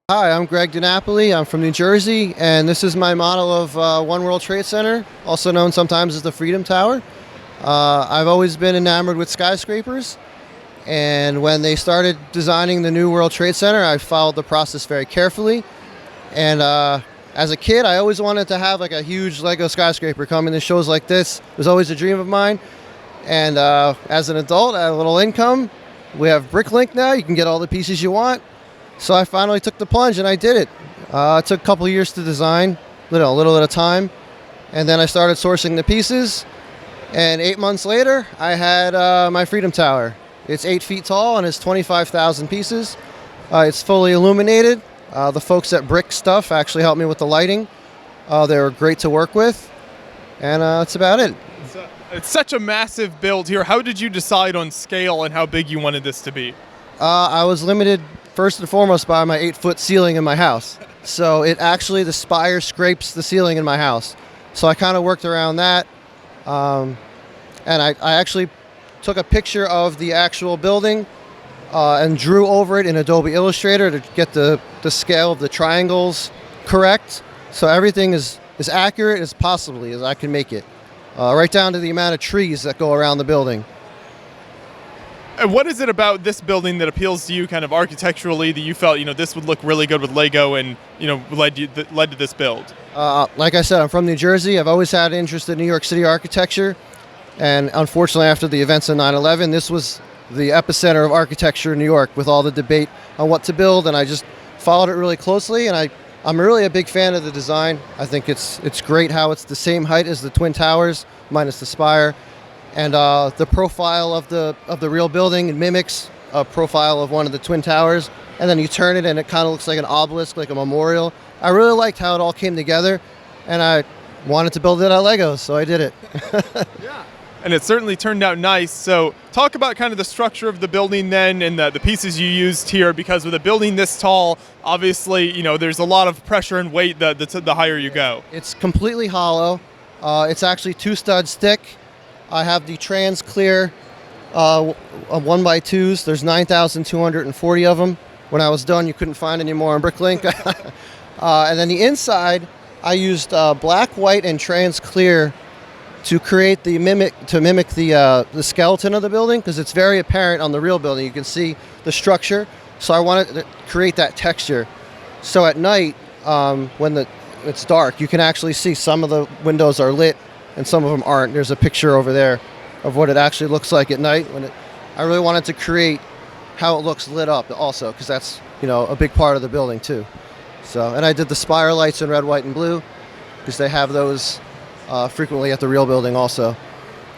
Hi, I'm Greg DiNapoli. I'm from New Jersey, and this is my model of One World Trade Center, also known sometimes as the Freedom Tower. I've always been enamored with skyscrapers, and when they started designing the new World Trade Center, I followed the process very carefully. And as a kid, I always wanted to have like a huge Lego skyscraper coming to shows like this. It was always a dream of mine. And as an adult, I have a little income. We have Bricklink now. You can get all the pieces you want. So I finally took the plunge and I did it. It took a couple of years to design, a little at a time. And then I started sourcing the pieces. And 8 months later, I had my Freedom Tower. It's 8 feet tall and it's 25,000 pieces. It's fully illuminated. The folks at Brick Stuff actually helped me with the lighting. They were great to work with. And that's about it. It's such a massive build here. How did you decide on scale and how big you wanted this to be? I was limited first and foremost by my 8-foot ceiling in my house. So the spire scrapes the ceiling in my house. So I kind of worked around that. And I actually took a picture of the actual building and drew over it in Adobe Illustrator to get the scale of the triangles correct. So everything is as accurate as possibly as I can make it, right down to the amount of trees that go around the building. And what is it about this building that appeals to you kind of architecturally that you felt, this would look really good with Lego and, led to this build? Like I said, I'm from New Jersey. I've always had an interest in New York City architecture. And unfortunately, after the events of 9/11, this was the epicenter of architecture in New York with all the debate on what to build. And I just followed it really closely. And I'm really a big fan of the design. I think it's great how it's the same height as the Twin Towers, minus the spire. And the profile of the real building mimics a profile of one of the Twin Towers. And then you turn it and it kind of looks like an obelisk, like a memorial. I really liked how it all came together. And I wanted to build it out of Legos, so I did it. Yeah. And it certainly turned out nice. So talk about kind of the structure of the building then and the pieces you used here, because with a building this tall, obviously, there's a lot of pressure and weight the higher you go. It's completely hollow. It's actually 2 studs thick. I have the trans clear 1x2s. There's 9,240 of them. When I was done, you couldn't find any more on Bricklink. And then the inside, I used black, white, and trans clear to create mimic the skeleton of the building, because it's very apparent on the real building. You can see the structure. So I wanted to create that texture. So at night, when it's dark, you can actually see some of the windows are lit and some of them aren't. There's a picture over there of what it actually looks like at night. I really wanted to create how it looks lit up also, because that's a big part of the building too. So, and I did the spire lights in red, white, and blue, because they have those frequently at the real building also.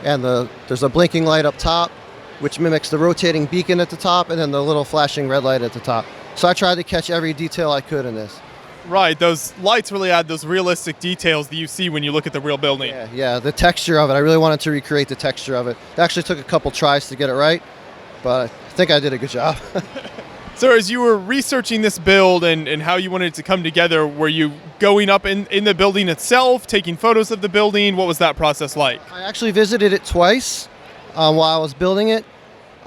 And there's a blinking light up top, which mimics the rotating beacon at the top, and then the little flashing red light at the top. So I tried to catch every detail I could in this. Right, those lights really add those realistic details that you see when you look at the real building. Yeah, the texture of it. I really wanted to recreate the texture of it. It actually took a couple tries to get it right, but I think I did a good job. So as you were researching this build and how you wanted it to come together, were you going up in the building itself, taking photos of the building? What was that process like? I actually visited it twice while I was building it.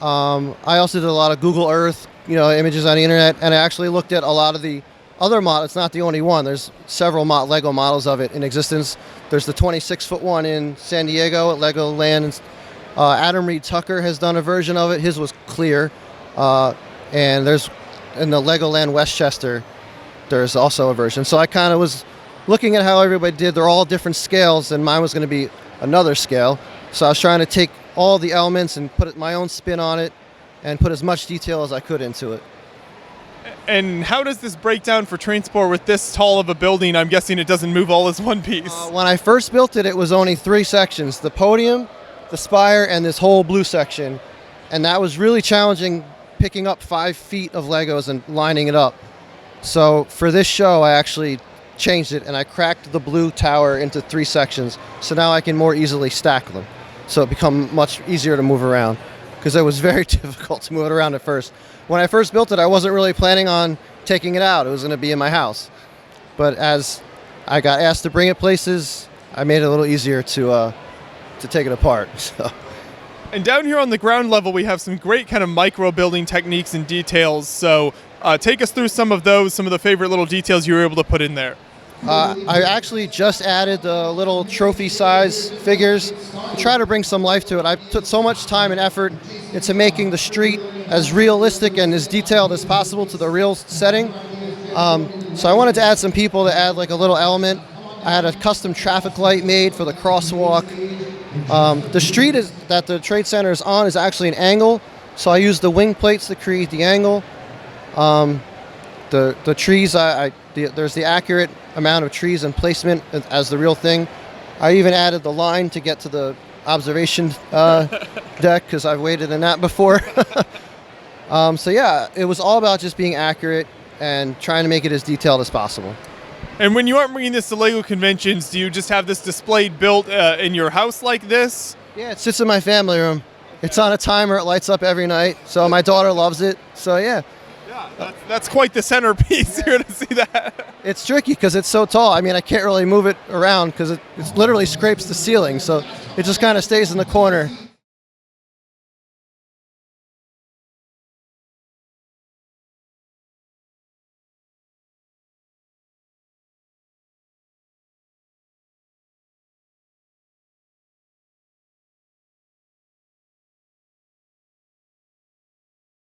I also did a lot of Google Earth, images on the internet, and I actually looked at a lot of the other models. It's not the only one. There's several Lego models of it in existence. There's the 26-foot one in San Diego at Legoland. Adam Reed Tucker has done a version of it. His was clear. And there's in the Legoland Westchester, there's also a version. So I kind of was looking at how everybody did. They're all different scales, and mine was going to be another scale. So I was trying to take all the elements and put my own spin on it and put as much detail as I could into it. And how does this break down for transport with this tall of a building? I'm guessing it doesn't move all as one piece. When I first built it, it was only 3 sections: the podium, the spire, and this whole blue section. And that was really challenging, picking up 5 feet of Legos and lining it up. So for this show, I actually changed it and I cracked the blue tower into 3 sections. So now I can more easily stack them. So it become much easier to move around, because it was very difficult to move it around at first. When I first built it, I wasn't really planning on taking it out. It was going to be in my house. But as I got asked to bring it places, I made it a little easier to take it apart. So. And down here on the ground level, we have some great kind of micro building techniques and details. So Take us through some of those, some of the favorite little details you were able to put in there. I actually just added the little trophy size figures to try to bring some life to it. I put so much time and effort into making the street as realistic and as detailed as possible to the real setting. So I wanted to add some people to add like a little element. I had a custom traffic light made for the crosswalk. The street that the Trade Center is on is actually an angle, so I used the wing plates to create the angle. The trees, there's the accurate amount of trees and placement as the real thing. I even added the line to get to the observation deck because I've waited in that before. So yeah, it was all about just being accurate and trying to make it as detailed as possible. And when you aren't bringing this to LEGO conventions, do you just have this displayed built in your house like this? Yeah, it sits in my family room. It's on a timer. It lights up every night. So my daughter loves it. So yeah. Yeah, that's quite the centerpiece. You're going to see that. It's tricky because it's so tall. I mean, I can't really move it around because it literally scrapes the ceiling. So it just kind of stays in the corner.